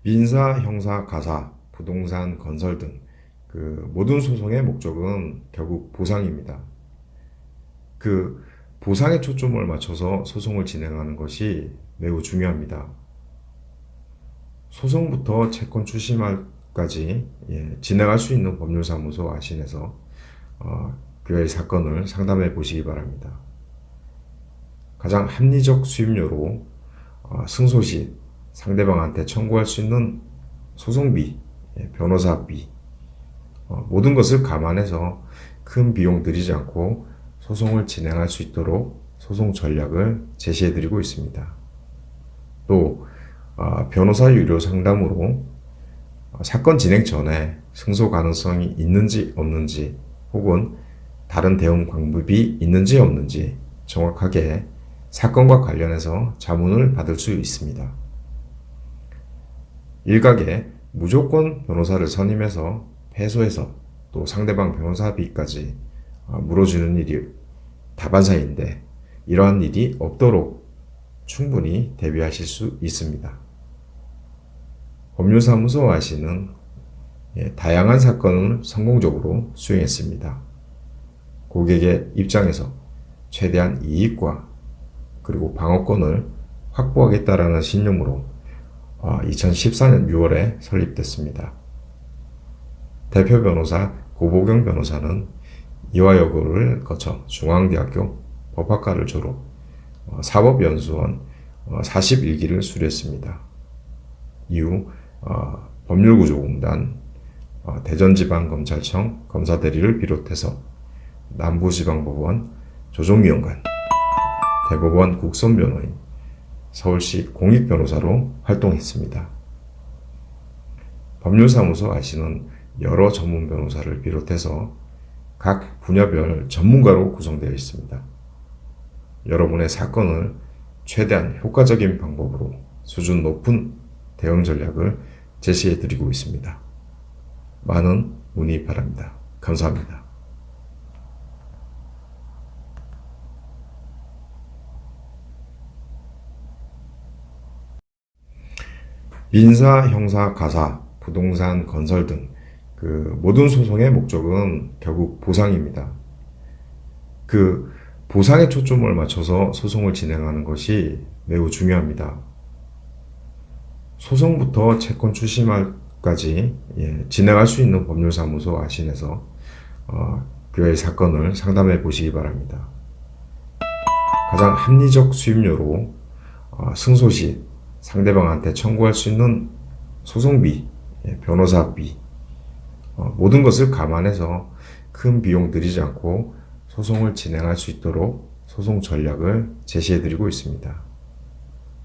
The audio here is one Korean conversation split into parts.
민사, 형사, 가사, 부동산, 건설 등 모든 소송의 목적은 결국 보상입니다. 그 보상에 초점을 맞춰서 소송을 진행하는 것이 매우 중요합니다. 소송부터 채권 추심까지 진행할 수 있는 법률사무소 아신에서 그의 사건을 상담해 보시기 바랍니다. 가장 합리적 수임료로 승소 시 상대방한테 청구할 수 있는 소송비, 변호사비, 모든 것을 감안해서 큰 비용 들이지 않고 소송을 진행할 수 있도록 소송 전략을 제시해 드리고 있습니다. 또 변호사 유료 상담으로 사건 진행 전에 승소 가능성이 있는지 없는지 혹은 다른 대응 방법이 있는지 없는지 정확하게 사건과 관련해서 자문을 받을 수 있습니다. 일각에 무조건 변호사를 선임해서 패소해서 또 상대방 변호사비까지 물어주는 일이 다반사인데 이러한 일이 없도록 충분히 대비하실 수 있습니다. 법률사무소 아시는 다양한 사건을 성공적으로 수행했습니다. 고객의 입장에서 최대한 이익과 그리고 방어권을 확보하겠다라는 신념으로 2014년 6월에 설립됐습니다. 대표 변호사 고보경 변호사는 이화여고를 거쳐 중앙대학교 법학과를 졸업, 사법연수원 41기를 수료했습니다. 이후 법률구조공단, 대전지방검찰청 검사대리를 비롯해서 남부지방법원 조정위원관, 대법원 국선변호인, 서울시 공익변호사로 활동했습니다. 법률사무소 아시는 여러 전문 변호사를 비롯해서 각 분야별 전문가로 구성되어 있습니다. 여러분의 사건을 최대한 효과적인 방법으로 수준 높은 대응 전략을 제시해 드리고 있습니다. 많은 문의 바랍니다. 감사합니다. 민사, 형사, 가사, 부동산, 건설 등 모든 소송의 목적은 결국 보상입니다. 보상에 초점을 맞춰서 소송을 진행하는 것이 매우 중요합니다. 소송부터 채권 추심까지 진행할 수 있는 법률사무소 아신에서 그의 사건을 상담해 보시기 바랍니다. 가장 합리적 수임료로 승소 시 상대방한테 청구할 수 있는 소송비, 변호사비, 모든 것을 감안해서 큰 비용 들이지 않고 소송을 진행할 수 있도록 소송 전략을 제시해 드리고 있습니다.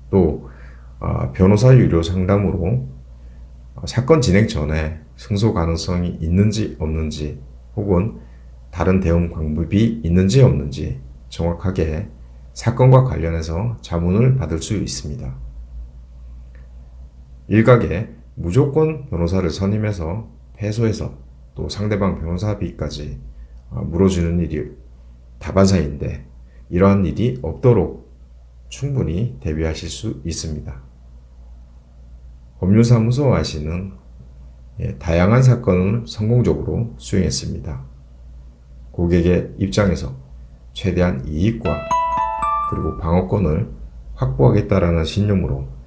또 변호사 유료 상담으로 사건 진행 전에 승소 가능성이 있는지 없는지 혹은 다른 대응 방법이 있는지 없는지 정확하게 사건과 관련해서 자문을 받을 수 있습니다. 일각에 무조건 변호사를 선임해서 패소해서 또 상대방 변호사비까지 물어주는 일이 다반사인데 이러한 일이 없도록 충분히 대비하실 수 있습니다. 법률사무소 아시는 다양한 사건을 성공적으로 수행했습니다. 고객의 입장에서 최대한 이익과 그리고 방어권을 확보하겠다라는 신념으로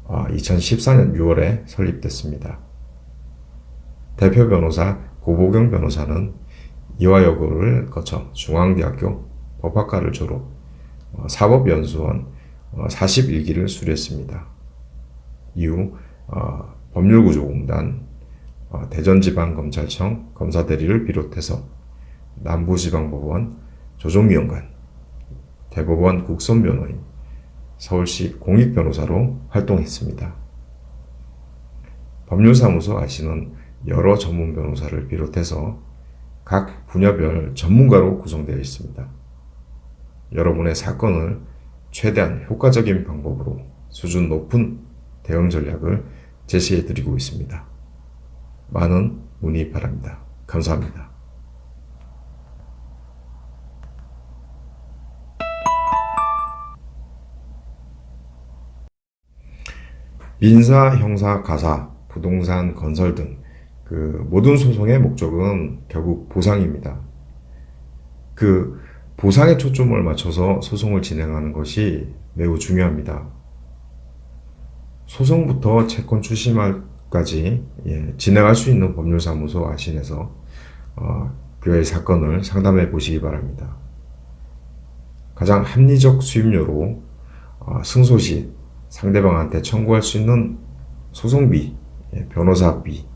2014년 6월에 설립됐습니다. 대표 변호사 고보경 변호사는 이화여고를 거쳐 중앙대학교 법학과를 졸업, 사법연수원 41기를 수료했습니다. 이후 법률구조공단, 대전지방검찰청 검사대리를 비롯해서 남부지방법원 조정위원관, 대법원 국선변호인, 서울시 공익변호사로 활동했습니다. 법률사무소 아시는 여러 전문 변호사를 비롯해서 각 분야별 전문가로 구성되어 있습니다. 여러분의 사건을 최대한 효과적인 방법으로 수준 높은 대응 전략을 제시해 드리고 있습니다. 많은 문의 바랍니다. 감사합니다. 민사, 형사, 가사, 부동산, 건설 등 모든 소송의 목적은 결국 보상입니다. 그 보상에 초점을 맞춰서 소송을 진행하는 것이 매우 중요합니다. 소송부터 채권 출심까지 진행할 수 있는 법률사무소 아신에서 그의 사건을 상담해 보시기 바랍니다. 가장 합리적 수임료로 승소 시 상대방한테 청구할 수 있는 소송비, 변호사비,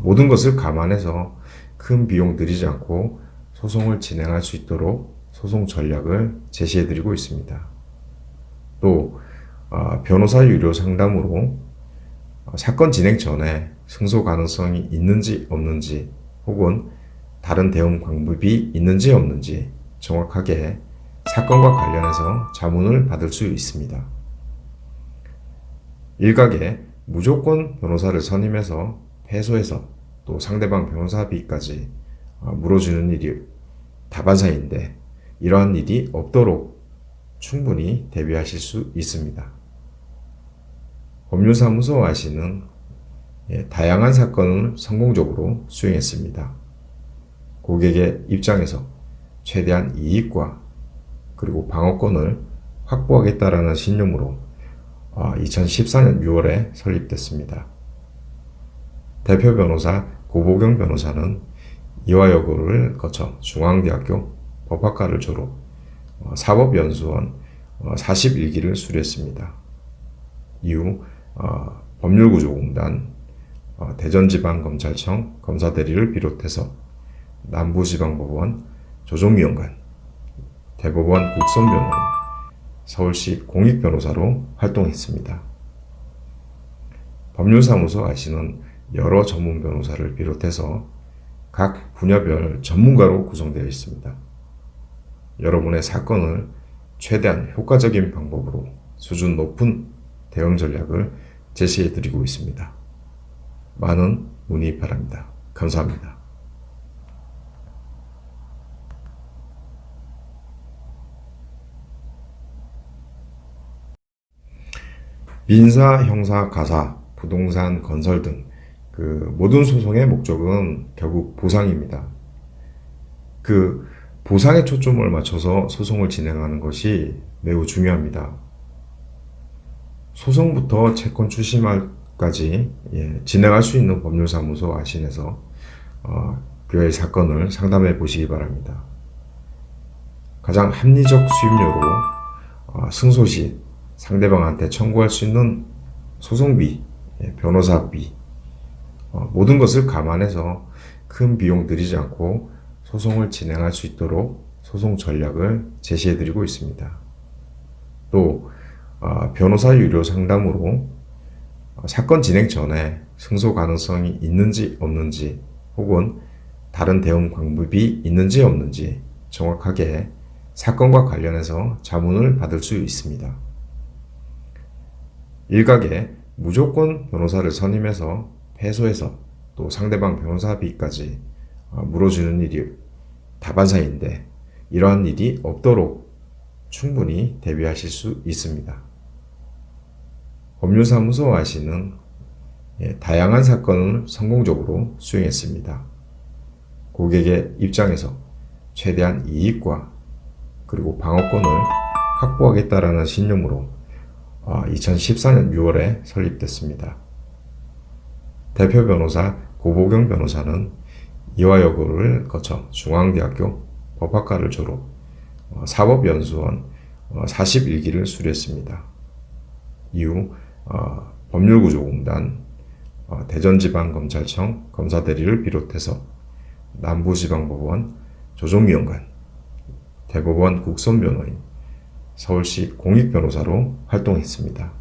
모든 것을 감안해서 큰 비용 들이지 않고 소송을 진행할 수 있도록 소송 전략을 제시해 드리고 있습니다. 또 변호사 유료 상담으로 사건 진행 전에 승소 가능성이 있는지 없는지 혹은 다른 대응 방법이 있는지 없는지 정확하게 사건과 관련해서 자문을 받을 수 있습니다. 일각에 무조건 변호사를 선임해서 패소해서 또 상대방 변호사비까지 물어주는 일이 다반사인데 이러한 일이 없도록 충분히 대비하실 수 있습니다. 법률사무소 아시는 다양한 사건을 성공적으로 수행했습니다. 고객의 입장에서 최대한 이익과 그리고 방어권을 확보하겠다라는 신념으로 2014년 6월에 설립됐습니다. 대표 변호사 고보경 변호사는 이화여고를 거쳐 중앙대학교 법학과를 졸업, 사법연수원 41기를 수료했습니다. 이후 법률구조공단, 대전지방검찰청 검사대리를 비롯해서 남부지방법원 조정위원관, 대법원 국선변호인, 서울시 공익변호사로 활동했습니다. 법률사무소 아시는 여러 전문 변호사를 비롯해서 각 분야별 전문가로 구성되어 있습니다. 여러분의 사건을 최대한 효과적인 방법으로 수준 높은 대응 전략을 제시해 드리고 있습니다. 많은 문의 바랍니다. 감사합니다. 민사, 형사, 가사, 부동산, 건설 등 모든 소송의 목적은 결국 보상입니다. 보상에 초점을 맞춰서 소송을 진행하는 것이 매우 중요합니다. 소송부터 채권 출심까지 진행할 수 있는 법률사무소 아신에서 그의 사건을 상담해 보시기 바랍니다. 가장 합리적 수임료로 승소 시 상대방한테 청구할 수 있는 소송비, 변호사비, 모든 것을 감안해서 큰 비용 들이지 않고 소송을 진행할 수 있도록 소송 전략을 제시해 드리고 있습니다. 또 변호사 유료 상담으로 사건 진행 전에 승소 가능성이 있는지 없는지 혹은 다른 대응 방법이 있는지 없는지 정확하게 사건과 관련해서 자문을 받을 수 있습니다. 일각에 무조건 변호사를 선임해서 패소해서 또 상대방 변호사비까지 물어주는 일이 다반사인데 이러한 일이 없도록 충분히 대비하실 수 있습니다. 법률사무소 아시는 다양한 사건을 성공적으로 수행했습니다. 고객의 입장에서 최대한 이익과 그리고 방어권을 확보하겠다라는 신념으로 2014년 6월에 설립됐습니다. 대표 변호사 고보경 변호사는 이화여고를 거쳐 중앙대학교 법학과를 졸업, 사법연수원 41기를 수료했습니다. 이후 법률구조공단, 대전지방검찰청 검사대리를 비롯해서 남부지방법원 조정위원관, 대법원 국선변호인, 서울시 공익변호사로 활동했습니다.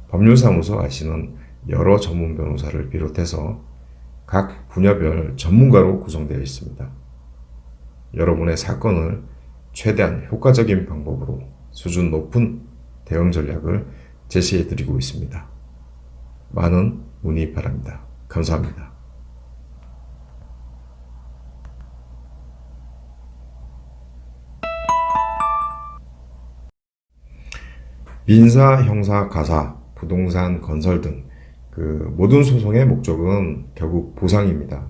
법률사무소 아시는 여러 전문 변호사를 비롯해서 각 분야별 전문가로 구성되어 있습니다. 여러분의 사건을 최대한 효과적인 방법으로 수준 높은 대응 전략을 제시해 드리고 있습니다. 많은 문의 바랍니다. 감사합니다. 민사, 형사, 가사, 부동산, 건설 등 모든 소송의 목적은 결국 보상입니다.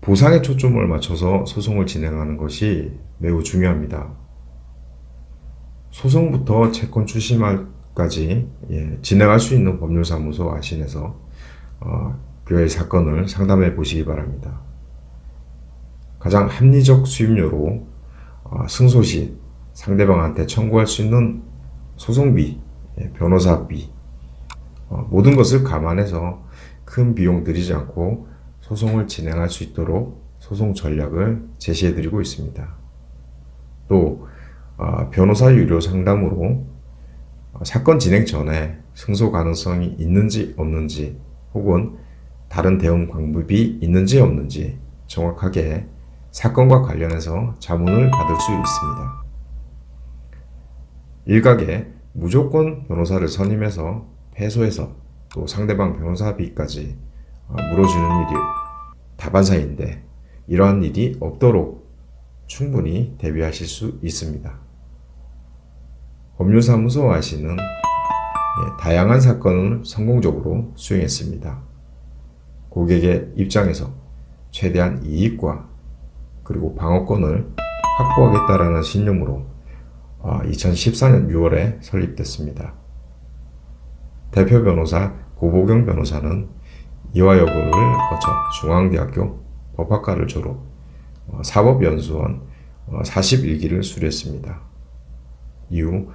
보상에 초점을 맞춰서 소송을 진행하는 것이 매우 중요합니다. 소송부터 채권 추심까지 진행할 수 있는 법률사무소 아신에서 교회 사건을 상담해 보시기 바랍니다. 가장 합리적 수임료로 승소 시 상대방한테 청구할 수 있는 소송비, 변호사비, 모든 것을 감안해서 큰 비용 들이지 않고 소송을 진행할 수 있도록 소송 전략을 제시해 드리고 있습니다. 또 변호사 유료 상담으로 사건 진행 전에 승소 가능성이 있는지 없는지 혹은 다른 대응 방법이 있는지 없는지 정확하게 사건과 관련해서 자문을 받을 수 있습니다. 일각에 무조건 변호사를 선임해서 패소해서 또 상대방 변호사비까지 물어주는 일이 다반사인데 이러한 일이 없도록 충분히 대비하실 수 있습니다. 법률사무소 아시는 다양한 사건을 성공적으로 수행했습니다. 고객의 입장에서 최대한 이익과 그리고 방어권을 확보하겠다라는 신념으로 2014년 6월에 설립됐습니다. 대표 변호사 고보경 변호사는 이화여고를 거쳐 중앙대학교 법학과를 졸업, 사법연수원 41기를 수료했습니다. 이후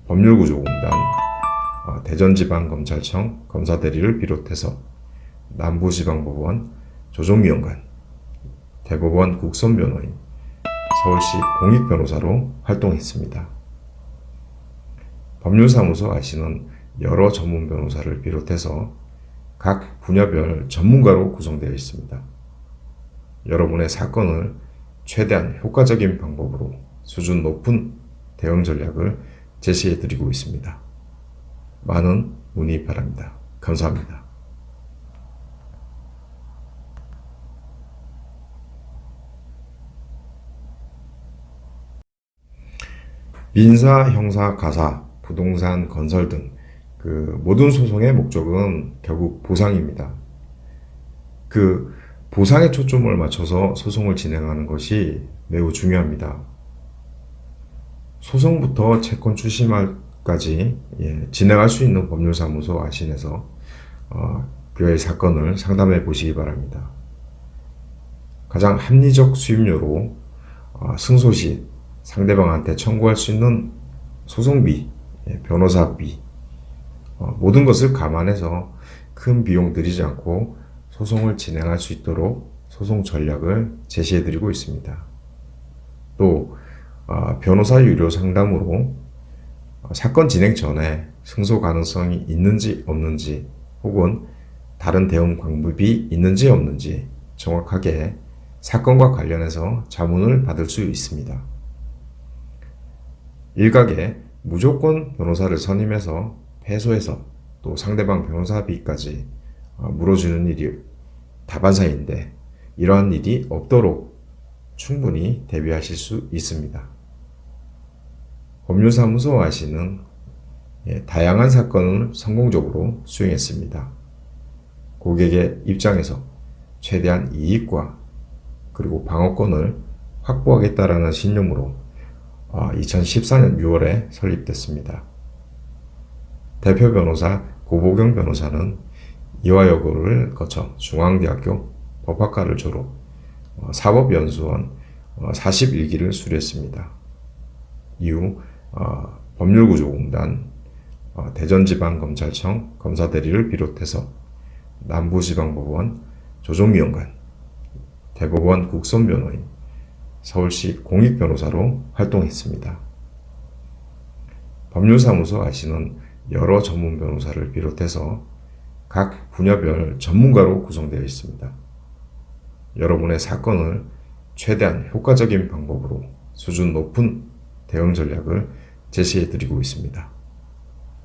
법률구조공단, 대전지방검찰청 검사대리를 비롯해서 남부지방법원 조정위원관, 대법원 국선변호인, 서울시 공익변호사로 활동했습니다. 법률사무소 아시는 여러 전문 변호사를 비롯해서 각 분야별 전문가로 구성되어 있습니다. 여러분의 사건을 최대한 효과적인 방법으로 수준 높은 대응 전략을 제시해 드리고 있습니다. 많은 문의 바랍니다. 감사합니다. 민사, 형사, 가사, 부동산, 건설 등 모든 소송의 목적은 결국 보상입니다. 보상에 초점을 맞춰서 소송을 진행하는 것이 매우 중요합니다. 소송부터 채권 추심까지 진행할 수 있는 법률사무소 아신에서 교회 사건을 상담해 보시기 바랍니다. 가장 합리적 수임료로 승소 시 상대방한테 청구할 수 있는 소송비, 변호사비, 모든 것을 감안해서 큰 비용 들이지 않고 소송을 진행할 수 있도록 소송 전략을 제시해 드리고 있습니다. 또 변호사 유료 상담으로 사건 진행 전에 승소 가능성이 있는지 없는지 혹은 다른 대응 방법이 있는지 없는지 정확하게 사건과 관련해서 자문을 받을 수 있습니다. 일각에 무조건 변호사를 선임해서 패소해서 또 상대방 변호사비까지 물어주는 일이 다반사인데 이러한 일이 없도록 충분히 대비하실 수 있습니다. 법률사무소 아시는 다양한 사건을 성공적으로 수행했습니다. 고객의 입장에서 최대한 이익과 그리고 방어권을 확보하겠다라는 신념으로 2014년 6월에 설립됐습니다. 대표 변호사 고보경 변호사는 이화여고를 거쳐 중앙대학교 법학과를 졸업, 사법연수원 41기를 수료했습니다. 이후 법률구조공단, 대전지방검찰청 검사대리를 비롯해서 남부지방법원 조정위원관, 대법원 국선변호인, 서울시 공익변호사로 활동했습니다. 법률사무소 아시는 여러 전문 변호사를 비롯해서 각 분야별 전문가로 구성되어 있습니다. 여러분의 사건을 최대한 효과적인 방법으로 수준 높은 대응 전략을 제시해 드리고 있습니다.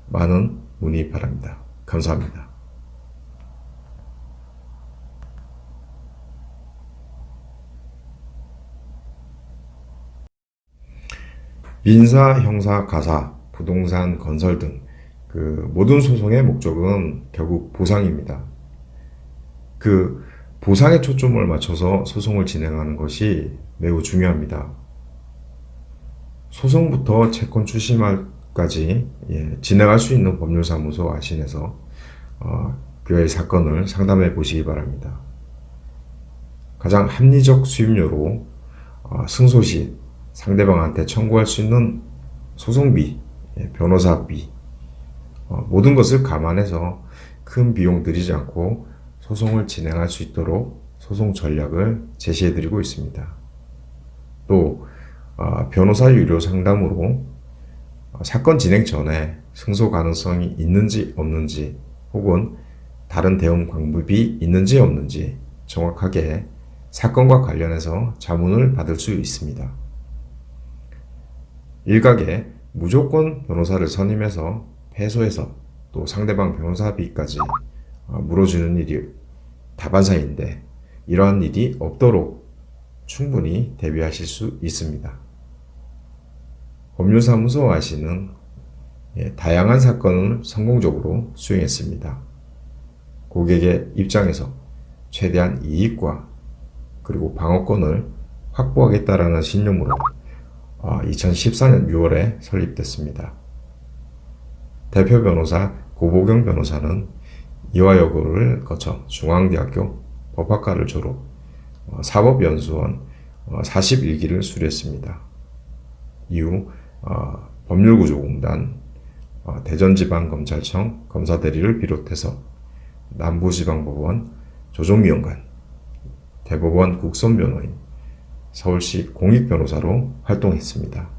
많은 문의 바랍니다. 감사합니다. 민사, 형사, 가사, 부동산, 건설 등 모든 소송의 목적은 결국 보상입니다. 그 보상에 초점을 맞춰서 소송을 진행하는 것이 매우 중요합니다. 소송부터 채권 출심까지 진행할 수 있는 법률사무소 아신에서 교회 사건을 상담해 보시기 바랍니다. 가장 합리적 수임료로 승소 시 상대방한테 청구할 수 있는 소송비, 변호사비, 모든 것을 감안해서 큰 비용 들이지 않고 소송을 진행할 수 있도록 소송 전략을 제시해 드리고 있습니다. 또 변호사 유료 상담으로 사건 진행 전에 승소 가능성이 있는지 없는지 혹은 다른 대응 방법이 있는지 없는지 정확하게 사건과 관련해서 자문을 받을 수 있습니다. 일각에 무조건 변호사를 선임해서 패소해서 또 상대방 변호사비까지 물어주는 일이 다반사인데 이러한 일이 없도록 충분히 대비하실 수 있습니다. 법률사무소 아시는 다양한 사건을 성공적으로 수행했습니다. 고객의 입장에서 최대한 이익과 그리고 방어권을 확보하겠다라는 신념으로 2014년 6월에 설립됐습니다. 대표 변호사 고보경 변호사는 이화여고를 거쳐 중앙대학교 법학과를 졸업, 사법연수원 41기를 수료했습니다. 이후 법률구조공단, 대전지방검찰청 검사대리를 비롯해서 남부지방법원 조정위원관, 대법원 국선변호인, 서울시 공익변호사로 활동했습니다.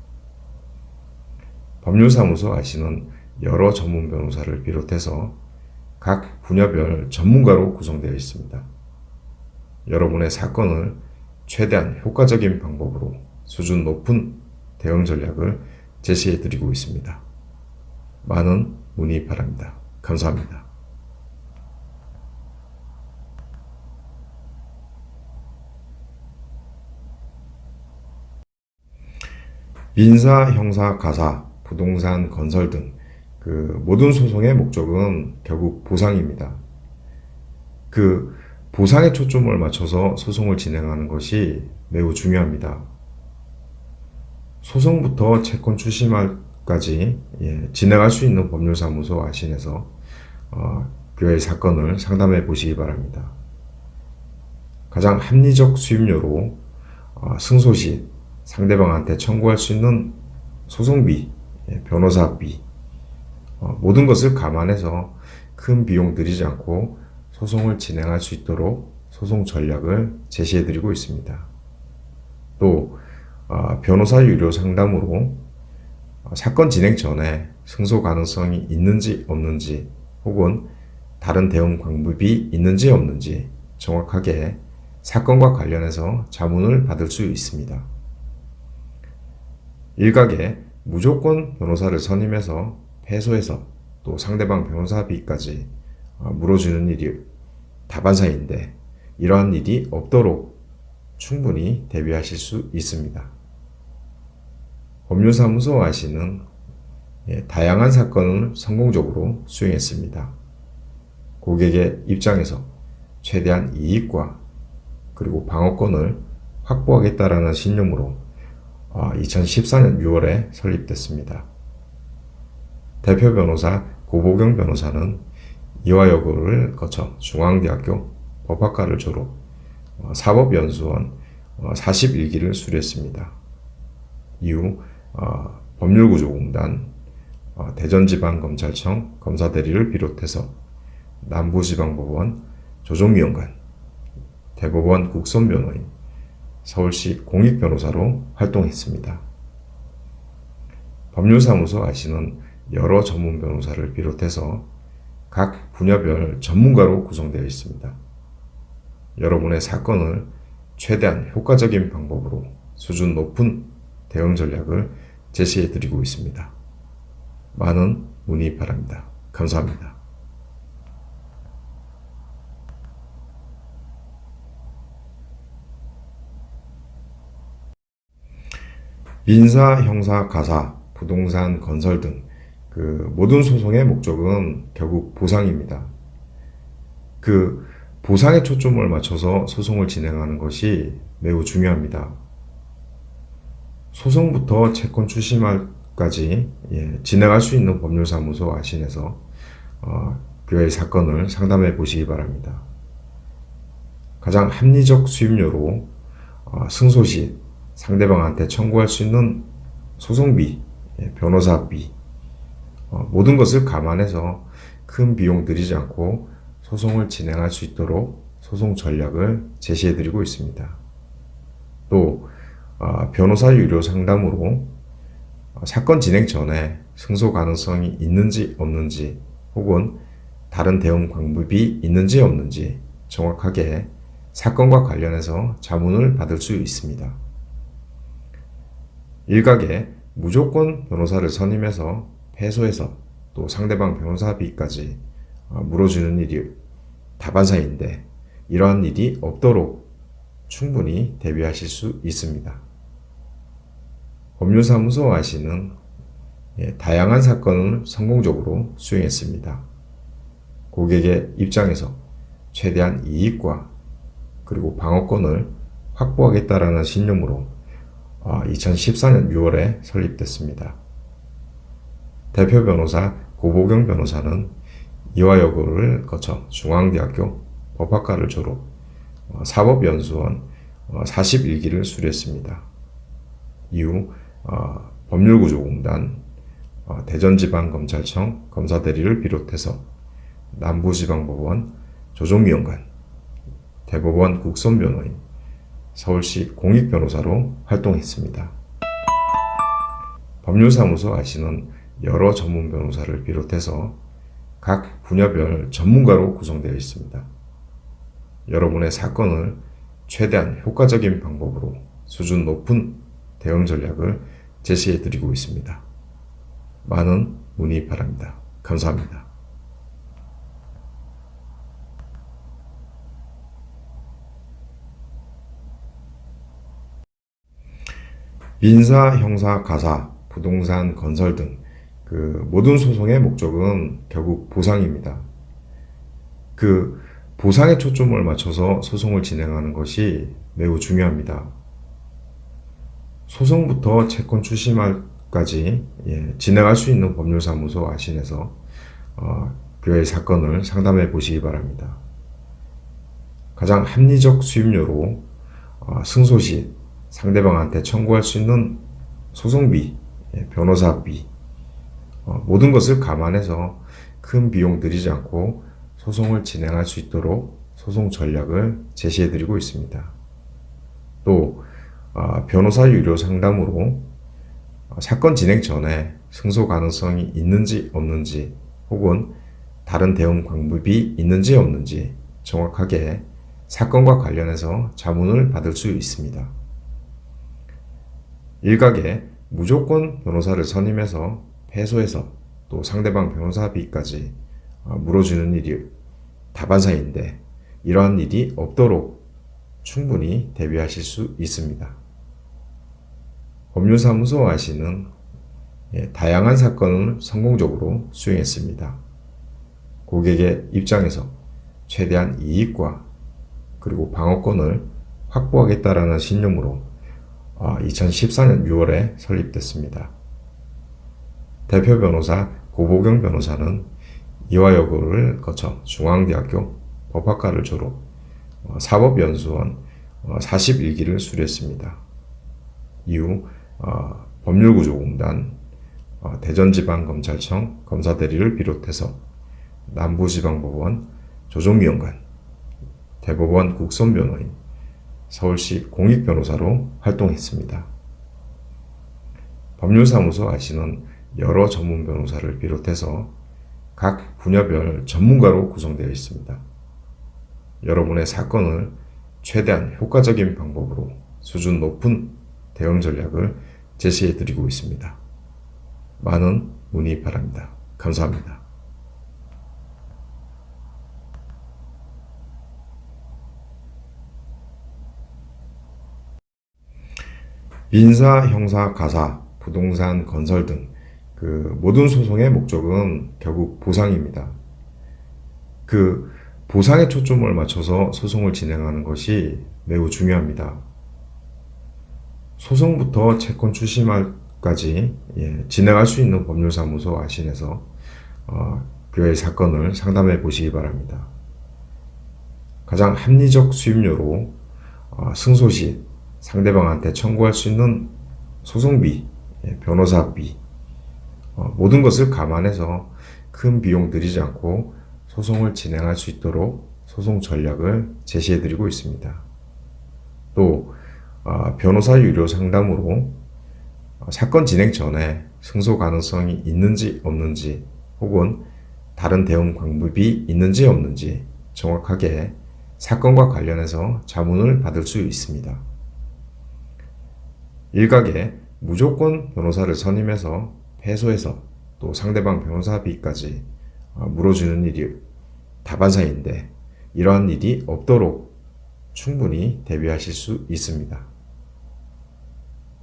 법률사무소 아시는 여러 전문 변호사를 비롯해서 각 분야별 전문가로 구성되어 있습니다. 여러분의 사건을 최대한 효과적인 방법으로 수준 높은 대응 전략을 제시해 드리고 있습니다. 많은 문의 바랍니다. 감사합니다. 민사, 형사, 가사, 부동산, 건설 등 모든 소송의 목적은 결국 보상입니다. 보상에 초점을 맞춰서 소송을 진행하는 것이 매우 중요합니다. 소송부터 채권 출심까지 진행할 수 있는 법률사무소 아신에서 교회 사건을 상담해 보시기 바랍니다. 가장 합리적 수임료로 승소 시 상대방한테 청구할 수 있는 소송비, 변호사비, 모든 것을 감안해서 큰 비용 들이지 않고 소송을 진행할 수 있도록 소송 전략을 제시해 드리고 있습니다. 또 변호사 유료 상담으로 사건 진행 전에 승소 가능성이 있는지 없는지 혹은 다른 대응 방법이 있는지 없는지 정확하게 사건과 관련해서 자문을 받을 수 있습니다. 일각에 무조건 변호사를 선임해서 패소해서 또 상대방 변호사비까지 물어주는 일이 다반사인데 이러한 일이 없도록 충분히 대비하실 수 있습니다. 법률사무소 아시는 다양한 사건을 성공적으로 수행했습니다. 고객의 입장에서 최대한 이익과 그리고 방어권을 확보하겠다라는 신념으로 2014년 6월에 설립됐습니다. 대표 변호사 고보경 변호사는 이화여고를 거쳐 중앙대학교 법학과를 졸업, 사법연수원 41기를 수료했습니다. 이후 법률구조공단, 대전지방검찰청 검사대리를 비롯해서 남부지방법원 조정위원관, 대법원 국선변호인, 서울시 공익변호사로 활동했습니다. 법률사무소 아시는 여러 전문 변호사를 비롯해서 각 분야별 전문가로 구성되어 있습니다. 여러분의 사건을 최대한 효과적인 방법으로 수준 높은 대응 전략을 제시해 드리고 있습니다. 많은 문의 바랍니다. 감사합니다. 민사, 형사, 가사, 부동산, 건설 등 모든 소송의 목적은 결국 보상입니다. 그 보상에 초점을 맞춰서 소송을 진행하는 것이 매우 중요합니다. 소송부터 채권 추심까지 진행할 수 있는 법률사무소 아신에서 교회 사건을 상담해 보시기 바랍니다. 가장 합리적 수임료로 승소 시 상대방한테 청구할 수 있는 소송비, 변호사비, 모든 것을 감안해서 큰 비용 들이지 않고 소송을 진행할 수 있도록 소송 전략을 제시해 드리고 있습니다. 또 변호사 유료 상담으로 사건 진행 전에 승소 가능성이 있는지 없는지 혹은 다른 대응 방법이 있는지 없는지 정확하게 사건과 관련해서 자문을 받을 수 있습니다. 일각에 무조건 변호사를 선임해서 패소해서 또 상대방 변호사비까지 물어주는 일이 다반사인데 이러한 일이 없도록 충분히 대비하실 수 있습니다. 법률사무소 아시는 다양한 사건을 성공적으로 수행했습니다. 고객의 입장에서 최대한 이익과 그리고 방어권을 확보하겠다라는 신념으로 2014년 6월에 설립됐습니다. 대표 변호사 고보경 변호사는 이화여고를 거쳐 중앙대학교 법학과를 졸업, 사법연수원 41기를 수료했습니다. 이후 법률구조공단, 대전지방검찰청 검사대리를 비롯해서 남부지방법원 조정위원관, 대법원 국선변호인, 서울시 공익변호사로 활동했습니다. 법률사무소 아시는 여러 전문 변호사를 비롯해서 각 분야별 전문가로 구성되어 있습니다. 여러분의 사건을 최대한 효과적인 방법으로 수준 높은 대응 전략을 제시해 드리고 있습니다. 많은 문의 바랍니다. 감사합니다. 민사, 형사, 가사, 부동산, 건설 등 모든 소송의 목적은 결국 보상입니다. 보상에 초점을 맞춰서 소송을 진행하는 것이 매우 중요합니다. 소송부터 채권 추심까지 진행할 수 있는 법률사무소 아신에서 교회 사건을 상담해 보시기 바랍니다. 가장 합리적 수임료로 승소 시 상대방한테 청구할 수 있는 소송비, 변호사비, 모든 것을 감안해서 큰 비용 들이지 않고 소송을 진행할 수 있도록 소송 전략을 제시해 드리고 있습니다. 또 변호사 유료 상담으로 사건 진행 전에 승소 가능성이 있는지 없는지 혹은 다른 대응 방법이 있는지 없는지 정확하게 사건과 관련해서 자문을 받을 수 있습니다. 일각에 무조건 변호사를 선임해서 패소해서 또 상대방 변호사비까지 물어주는 일이 다반사인데 이러한 일이 없도록 충분히 대비하실 수 있습니다. 법률사무소 아시는 다양한 사건을 성공적으로 수행했습니다. 고객의 입장에서 최대한 이익과 그리고 방어권을 확보하겠다라는 신념으로 2014년 6월에 설립됐습니다. 대표 변호사 고보경 변호사는 이화여고를 거쳐 중앙대학교 법학과를 졸업, 사법연수원 41기를 수료했습니다. 이후 법률구조공단, 대전지방검찰청 검사대리를 비롯해서 남부지방법원 조정위원관, 대법원 국선변호인, 서울시 공익변호사로 활동했습니다. 법률사무소 아시는 여러 전문 변호사를 비롯해서 각 분야별 전문가로 구성되어 있습니다. 여러분의 사건을 최대한 효과적인 방법으로 수준 높은 대응 전략을 제시해 드리고 있습니다. 많은 문의 바랍니다. 감사합니다. 민사, 형사, 가사, 부동산, 건설 등 모든 소송의 목적은 결국 보상입니다. 그 보상에 초점을 맞춰서 소송을 진행하는 것이 매우 중요합니다. 소송부터 채권 출시말까지 진행할 수 있는 법률사무소 아신에서 교회 사건을 상담해 보시기 바랍니다. 가장 합리적 수임료로 승소 시 상대방한테 청구할 수 있는 소송비, 변호사비, 모든 것을 감안해서 큰 비용 들이지 않고 소송을 진행할 수 있도록 소송 전략을 제시해 드리고 있습니다. 또 변호사 유료 상담으로 사건 진행 전에 승소 가능성이 있는지 없는지 혹은 다른 대응 방법이 있는지 없는지 정확하게 사건과 관련해서 자문을 받을 수 있습니다. 일각에 무조건 변호사를 선임해서 패소해서 또 상대방 변호사비까지 물어주는 일이 다반사인데 이러한 일이 없도록 충분히 대비하실 수 있습니다.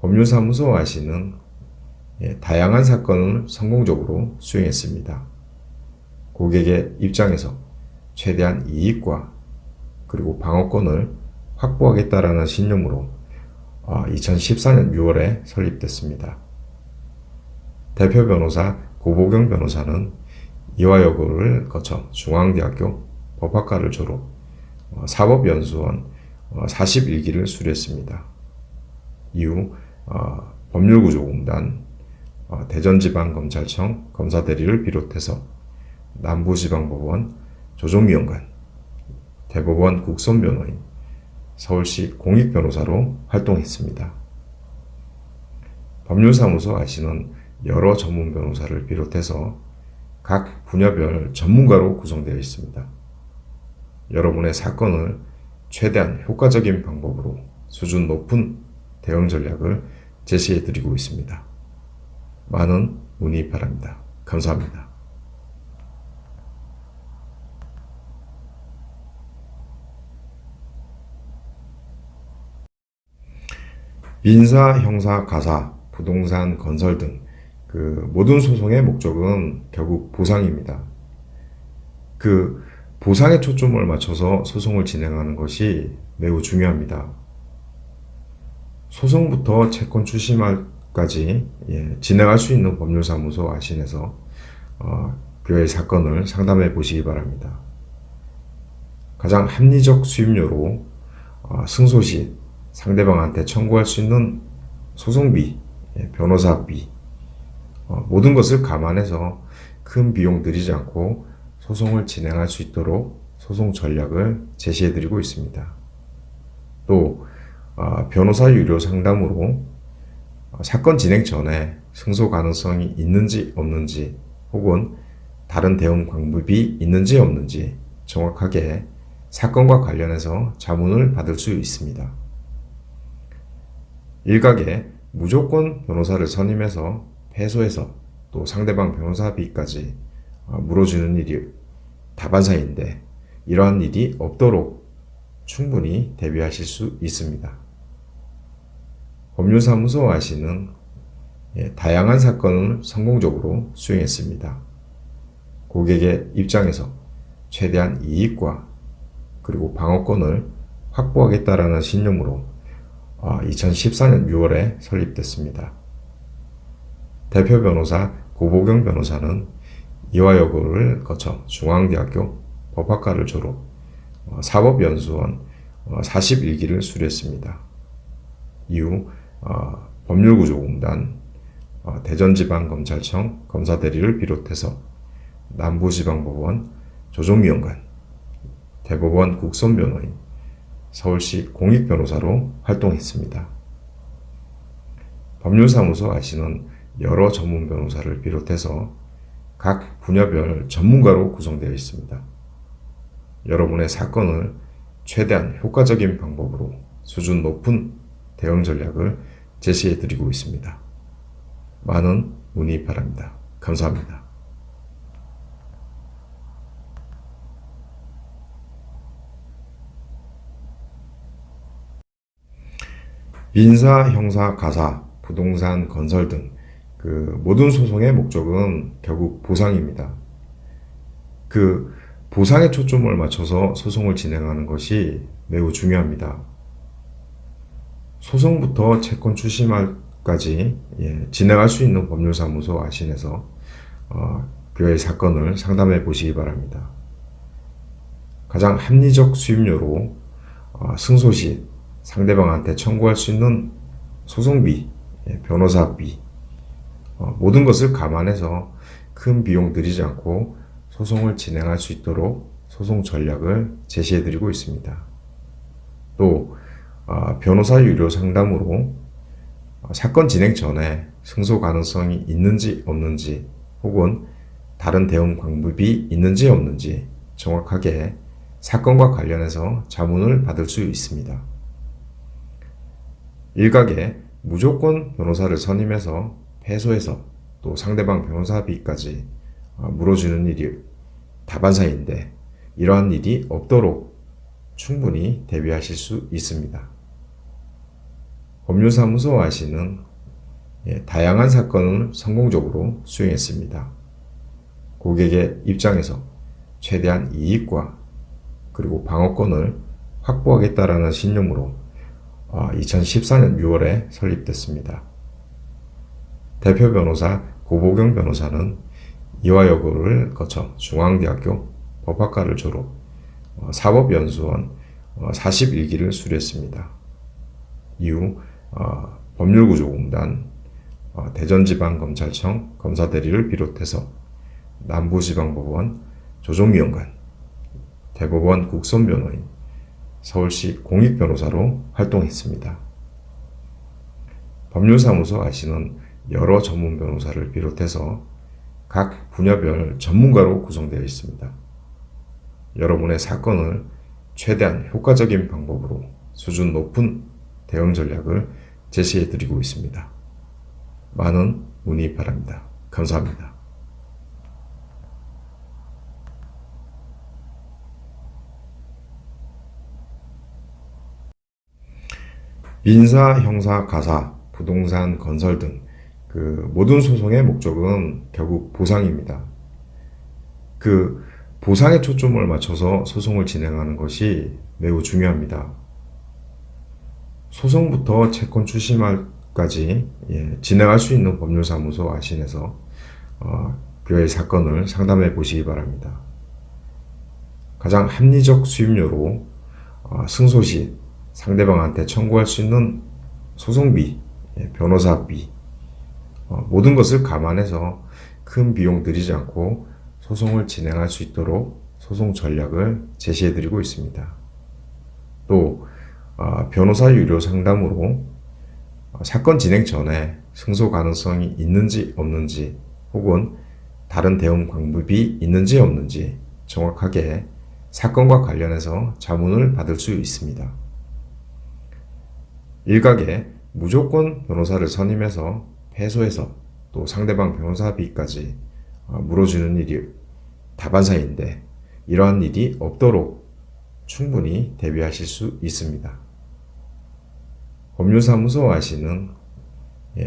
법률사무소 아시는 다양한 사건을 성공적으로 수행했습니다. 고객의 입장에서 최대한 이익과 그리고 방어권을 확보하겠다라는 신념으로 2014년 6월에 설립됐습니다. 대표 변호사 고보경 변호사는 이화여고를 거쳐 중앙대학교 법학과를 졸업, 사법연수원 41기를 수료했습니다. 이후 법률구조공단, 대전지방검찰청 검사대리를 비롯해서 남부지방법원 조정위원관, 대법원 국선변호인, 서울시 공익변호사로 활동했습니다. 법률사무소 아시는 여러 전문 변호사를 비롯해서 각 분야별 전문가로 구성되어 있습니다. 여러분의 사건을 최대한 효과적인 방법으로 수준 높은 대응 전략을 제시해 드리고 있습니다. 많은 문의 바랍니다. 감사합니다. 민사, 형사, 가사, 부동산, 건설 등 모든 소송의 목적은 결국 보상입니다. 보상에 초점을 맞춰서 소송을 진행하는 것이 매우 중요합니다. 소송부터 채권 출시말까지 진행할 수 있는 법률사무소 아신에서 교회 사건을 상담해 보시기 바랍니다. 가장 합리적 수임료로 승소 시 상대방한테 청구할 수 있는 소송비, 변호사비, 모든 것을 감안해서 큰 비용 들이지 않고 소송을 진행할 수 있도록 소송 전략을 제시해 드리고 있습니다. 또 변호사 유료 상담으로 사건 진행 전에 승소 가능성이 있는지 없는지 혹은 다른 대응 방법이 있는지 없는지 정확하게 사건과 관련해서 자문을 받을 수 있습니다. 일각에 무조건 변호사를 선임해서 패소해서 또 상대방 변호사비까지 물어주는 일이 다반사인데 이러한 일이 없도록 충분히 대비하실 수 있습니다. 법률사무소 아시는 다양한 사건을 성공적으로 수행했습니다. 고객의 입장에서 최대한 이익과 그리고 방어권을 확보하겠다라는 신념으로 2014년 6월에 설립됐습니다. 대표 변호사 고보경 변호사는 이화여고를 거쳐 중앙대학교 법학과를 졸업, 사법연수원 41기를 수료했습니다. 이후 법률구조공단, 대전지방검찰청 검사대리를 비롯해서 남부지방법원 조정위원관, 대법원 국선변호인, 서울시 공익변호사로 활동했습니다. 법률사무소 아시는 여러 전문 변호사를 비롯해서 각 분야별 전문가로 구성되어 있습니다. 여러분의 사건을 최대한 효과적인 방법으로 수준 높은 대응 전략을 제시해 드리고 있습니다. 많은 문의 바랍니다. 감사합니다. 민사, 형사, 가사, 부동산, 건설 등 모든 소송의 목적은 결국 보상입니다. 그 보상에 초점을 맞춰서 소송을 진행하는 것이 매우 중요합니다. 소송부터 채권 출시말까지 진행할 수 있는 법률사무소 아신에서 교회 사건을 상담해 보시기 바랍니다. 가장 합리적 수임료로 승소 시 상대방한테 청구할 수 있는 소송비, 변호사비, 모든 것을 감안해서 큰 비용 들이지 않고 소송을 진행할 수 있도록 소송 전략을 제시해 드리고 있습니다. 또 변호사 유료 상담으로 사건 진행 전에 승소 가능성이 있는지 없는지 혹은 다른 대응 방법이 있는지 없는지 정확하게 사건과 관련해서 자문을 받을 수 있습니다. 일각에 무조건 변호사를 선임해서 패소해서 또 상대방 변호사비까지 물어주는 일이 다반사인데 이러한 일이 없도록 충분히 대비하실 수 있습니다. 법률사무소 아시는 다양한 사건을 성공적으로 수행했습니다. 고객의 입장에서 최대한 이익과 그리고 방어권을 확보하겠다라는 신념으로 2014년 6월에 설립됐습니다. 대표 변호사 고보경 변호사는 이화여고를 거쳐 중앙대학교 법학과를 졸업, 사법연수원 41기를 수료했습니다. 이후 법률구조공단, 대전지방검찰청 검사대리를 비롯해서 남부지방법원 조정위원관, 대법원 국선변호인, 서울시 공익변호사로 활동했습니다. 법률사무소 아시는 여러 전문 변호사를 비롯해서 각 분야별 전문가로 구성되어 있습니다. 여러분의 사건을 최대한 효과적인 방법으로 수준 높은 대응 전략을 제시해 드리고 있습니다. 많은 문의 바랍니다. 감사합니다. 민사, 형사, 가사, 부동산, 건설 등 모든 소송의 목적은 결국 보상입니다. 보상에 초점을 맞춰서 소송을 진행하는 것이 매우 중요합니다. 소송부터 채권 출시말까지 진행할 수 있는 법률사무소 아신에서 교회 사건을 상담해 보시기 바랍니다. 가장 합리적 수임료로 승소 시 상대방한테 청구할 수 있는 소송비, 변호사비, 모든 것을 감안해서 큰 비용 들이지 않고 소송을 진행할 수 있도록 소송 전략을 제시해 드리고 있습니다. 또 변호사 유료 상담으로 사건 진행 전에 승소 가능성이 있는지 없는지 혹은 다른 대응 방법이 있는지 없는지 정확하게 사건과 관련해서 자문을 받을 수 있습니다. 일각에 무조건 변호사를 선임해서 패소해서 또 상대방 변호사비까지 물어주는 일이 다반사인데 이러한 일이 없도록 충분히 대비하실 수 있습니다. 법률사무소 아시는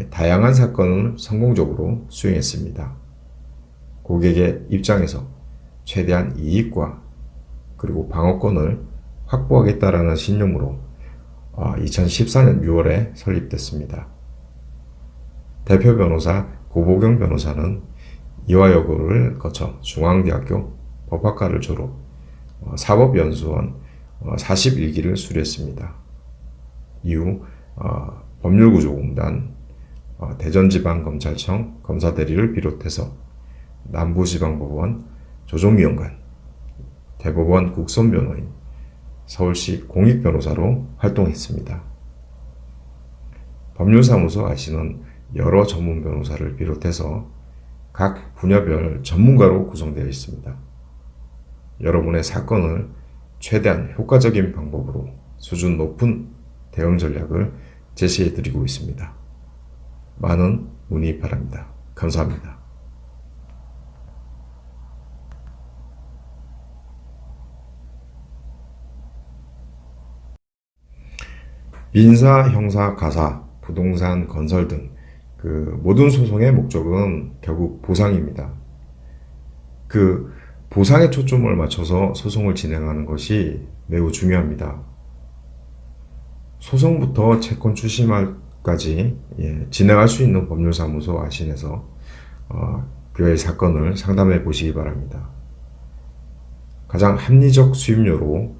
다양한 사건을 성공적으로 수행했습니다. 고객의 입장에서 최대한 이익과 그리고 방어권을 확보하겠다라는 신념으로 2014년 6월에 설립됐습니다. 대표 변호사 고보경 변호사는 이화여고를 거쳐 중앙대학교 법학과를 졸업, 사법연수원 41기를 수료했습니다. 이후 법률구조공단, 대전지방검찰청 검사대리를 비롯해서 남부지방법원 조정위원관, 대법원 국선변호인, 서울시 공익변호사로 활동했습니다. 법률사무소 아시는 여러 전문 변호사를 비롯해서 각 분야별 전문가로 구성되어 있습니다. 여러분의 사건을 최대한 효과적인 방법으로 수준 높은 대응 전략을 제시해 드리고 있습니다. 많은 문의 바랍니다. 감사합니다. 민사, 형사, 가사, 부동산, 건설 등 모든 소송의 목적은 결국 보상입니다. 보상에 초점을 맞춰서 소송을 진행하는 것이 매우 중요합니다. 소송부터 채권 추심까지 진행할 수 있는 법률사무소 아신에서 그의 사건을 상담해 보시기 바랍니다. 가장 합리적 수임료로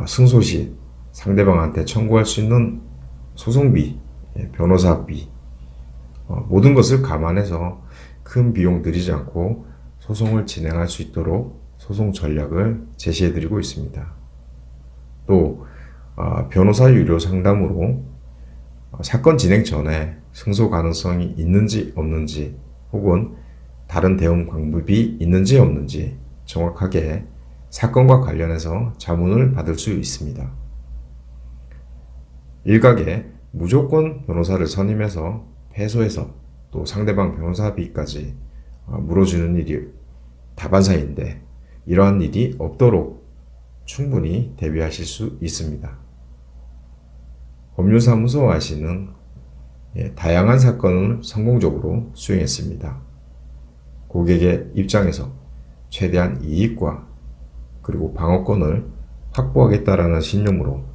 승소 시 상대방한테 청구할 수 있는 소송비, 변호사비, 모든 것을 감안해서 큰 비용 들이지 않고 소송을 진행할 수 있도록 소송 전략을 제시해 드리고 있습니다. 또 변호사 유료 상담으로 사건 진행 전에 승소 가능성이 있는지 없는지 혹은 다른 대응 방법이 있는지 없는지 정확하게 사건과 관련해서 자문을 받을 수 있습니다. 일각에 무조건 변호사를 선임해서 패소해서 또 상대방 변호사비까지 물어주는 일이 다반사인데 이러한 일이 없도록 충분히 대비하실 수 있습니다. 법률사무소 아시는 다양한 사건을 성공적으로 수행했습니다. 고객의 입장에서 최대한 이익과 그리고 방어권을 확보하겠다라는 신념으로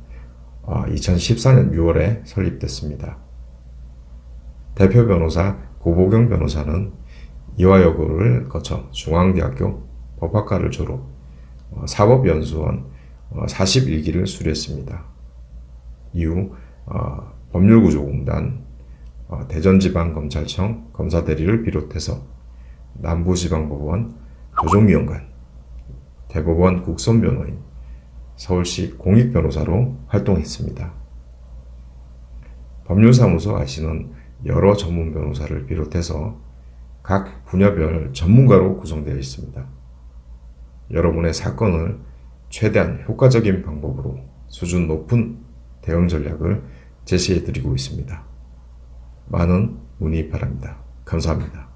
2014년 6월에 설립됐습니다. 대표 변호사 고보경 변호사는 이화여고를 거쳐 중앙대학교 법학과를 졸업, 사법연수원 41기를 수료했습니다. 이후 법률구조공단, 대전지방검찰청 검사대리를 비롯해서 남부지방법원 조정위원관, 대법원 국선변호인, 서울시 공익변호사로 활동했습니다. 법률사무소 아시는 여러 전문 변호사를 비롯해서 각 분야별 전문가로 구성되어 있습니다. 여러분의 사건을 최대한 효과적인 방법으로 수준 높은 대응 전략을 제시해 드리고 있습니다. 많은 문의 바랍니다. 감사합니다.